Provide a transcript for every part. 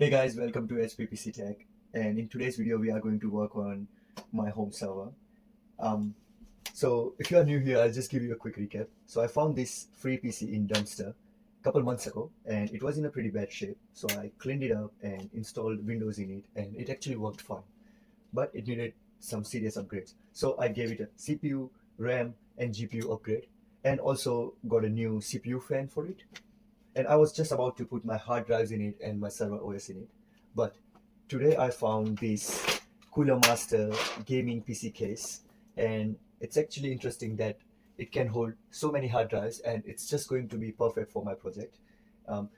Hey guys, welcome to HPPC Tech. And in today's video, we are going to work on my home server. Um, so if you are new here, I'll just give you a quick recap. So I found this free PC in dumpster a couple months ago, and it was in a pretty bad shape. So I cleaned it up and installed Windows in it, and it actually worked fine. But it needed some serious upgrades. So I gave it a CPU, RAM, and GPU upgrade, and also got a new CPU fan for it. And I was just about to put my hard drives in it and my server OS in it. But today I found this Cooler Master gaming PC case, and it's actually interesting that it can hold so many hard drives, and it's just going to be perfect for my project.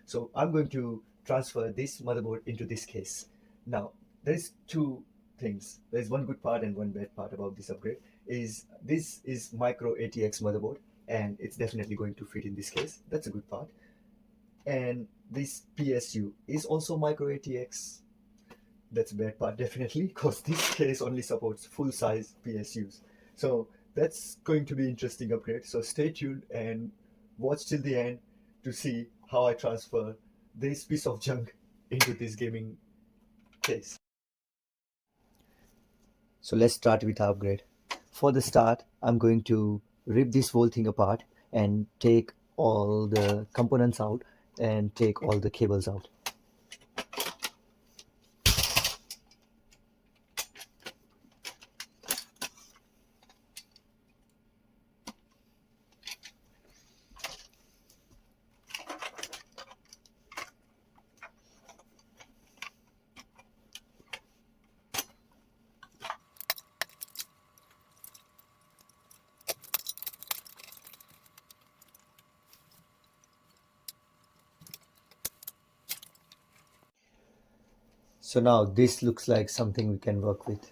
So I'm going to transfer this motherboard into this case. Now, there's two things. There's one good part and one bad part about this upgrade. Is this is micro ATX motherboard, and it's definitely going to fit in this case. That's a good part. And this PSU is also micro ATX. That's a bad part, definitely, because this case only supports full size PSUs. So that's going to be interesting upgrade. So stay tuned and watch till the end to see how I transfer this piece of junk into this gaming case. So let's start with our upgrade. For the start, I'm going to rip this whole thing apart and take all the components out and take all the cables out. So now this looks like something we can work with.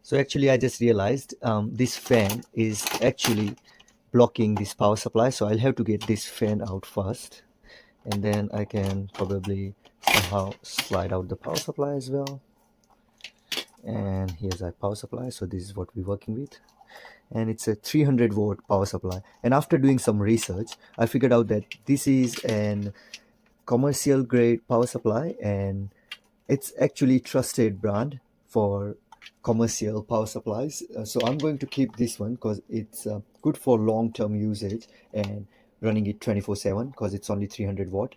So actually I just realized this fan is actually blocking this power supply. So I'll have to get this fan out first, and then I can probably somehow slide out the power supply as well. And here's our power supply. So this is what we're working with. And it's a 300-watt power supply. And after doing some research, I figured out that this is an commercial grade power supply, and it's actually trusted brand for commercial power supplies. So I'm going to keep this one because it's good for long-term usage and running it 24/7 because it's only 300 watt.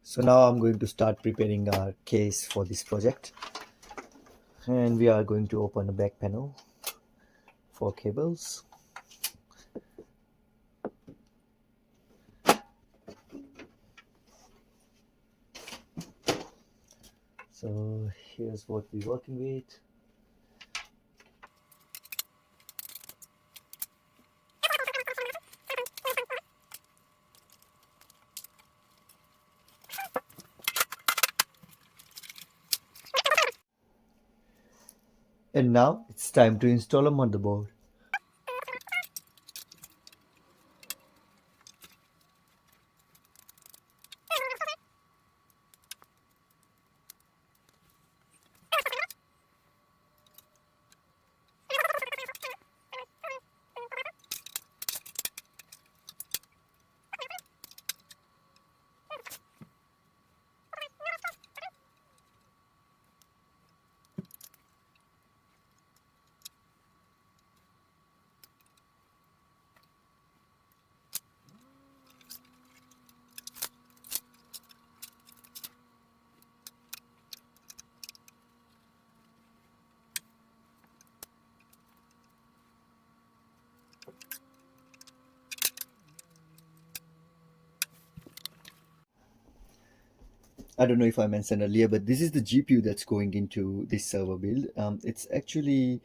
So now I'm going to start preparing our case for this project, and we are going to open the back panel for cables. So here's what we're working with. And now it's time to install a motherboard. I don't know if I mentioned earlier, but this is the GPU that's going into this server build. It's actually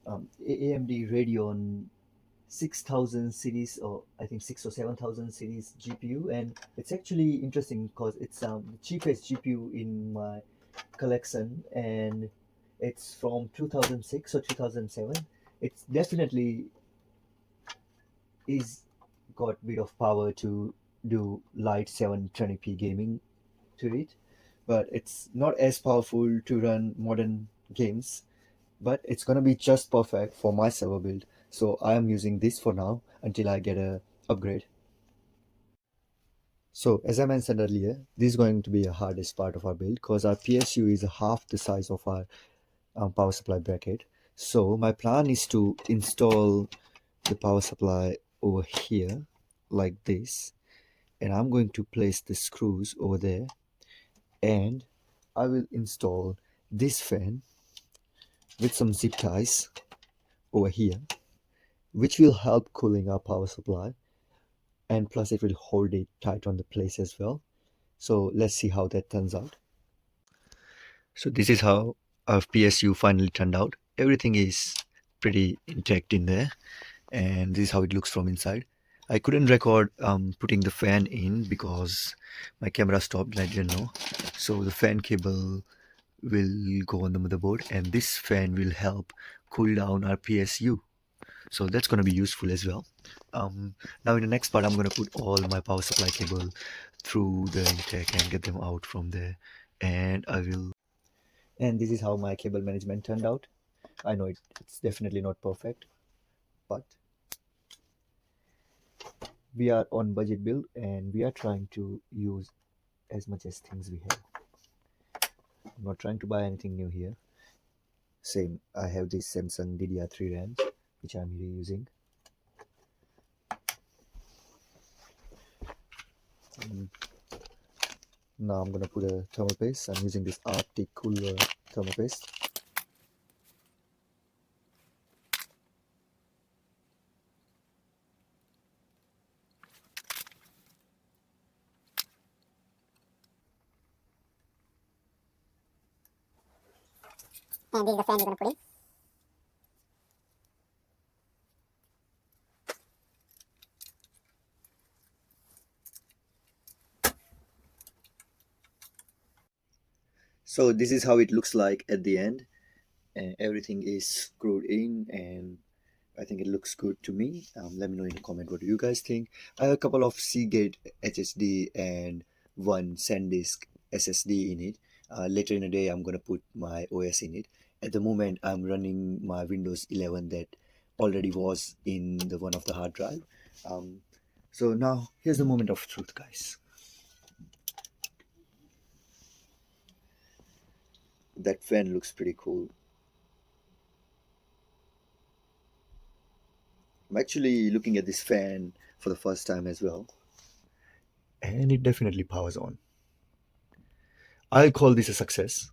AMD Radeon 6,000 series, or I think 6 or 7,000 series GPU, and it's actually interesting because it's the cheapest GPU in my collection, and it's from 2006 or 2007. It's definitely is got bit of power to do light 720p gaming to it, but it's not as powerful to run modern games. But it's gonna be just perfect for my server build. So I am using this for now until I get a upgrade. So as I mentioned earlier, this is going to be the hardest part of our build because our PSU is half the size of our power supply bracket. So my plan is to install the power supply over here like this, and I'm going to place the screws over there, and I will install this fan with some zip ties over here, which will help cooling our power supply, and plus it will hold it tight on the place as well. So let's see how that turns out. So this is how our PSU finally turned out. Everything is pretty intact in there, and this is how it looks from inside. I couldn't record putting the fan in because my camera stopped and I didn't know. So the fan cable will go on the motherboard, and this fan will help cool down our PSU. So that's going to be useful as well. Now in the next part, I'm going to put all my power supply cable through the intake and get them out from there, and I will. And this is how my cable management turned out. I know it's definitely not perfect, but we are on budget build and we are trying to use as much as things we have. I'm not trying to buy anything new here. Same, I have this Samsung DDR3 RAM which I'm reusing. Now I'm gonna put a thermal paste. I'm using this Arctic Cooler thermal paste. And this is the fan we're going to put in. So this is how it looks like at the end, and everything is screwed in, and I think it looks good to me. Let me know in the comment what do you guys think. I have a couple of Seagate HSD and one SanDisk SSD in it. Later in the day I'm gonna put my OS in it. At the moment I'm running my Windows 11 that already was in the one of the hard drive. So now here's the moment of truth, guys. That fan looks pretty cool. I'm actually looking at this fan for the first time as well, and it definitely powers on. I'll call this a success.